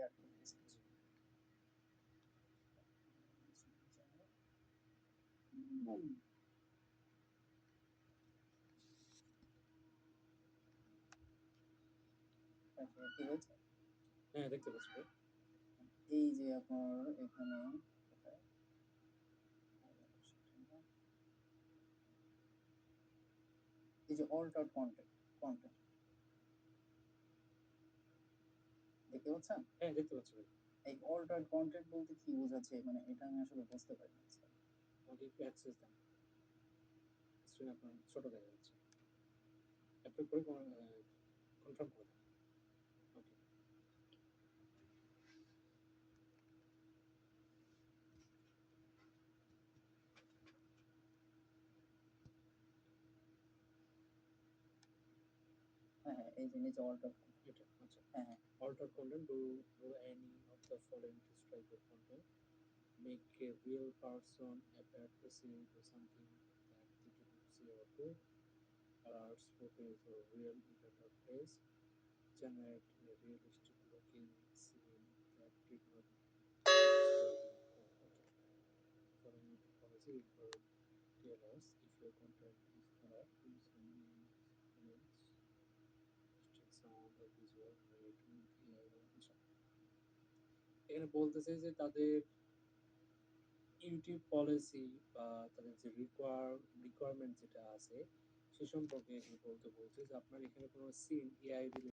Add করতেছি। আচ্ছা, কি হয়েছে? হ্যাঁ, দেখতে পাচ্ছি ভাই। এই যে আপনার এখানে কোথায়? এই যে অল্টার কন্টেন্ট কন্টেন্ট দেখতে পাচ্ছেন? হ্যাঁ, দেখতে পাচ্ছি ভাই। এই অল্টার কন্টেন্ট বলতে কি বোঝাচ্ছে, মানে এটা আমি আসলে বুঝতে পারি না। আমাকে একটু অ্যাক্সেস দেন। স্ক্রিন আপনার ছোট দেখা যাচ্ছে। অ্যাপ্লাই করে কনফার্ম করে দেন। ওকে। হ্যাঁ হ্যাঁ, এই যে নিচে অল্টার। এটা আচ্ছা। হ্যাঁ হ্যাঁ। Alter content, do any of the following describe your content. Make a real person appear to say to something that did not say or do. Large footage or real event or place. Generate a realistic looking scene that did not exist. Okay. Following the policy will tell us if your content is correct, use image, still sound or visual made with AI or এখানে বলতেছে যে তাদের YouTube policy বা তাদের যে requirement যেটা আছে সে সম্পর্কে এখানে বলতে বলছে যে আপনার এখানে কোনো সিন এআই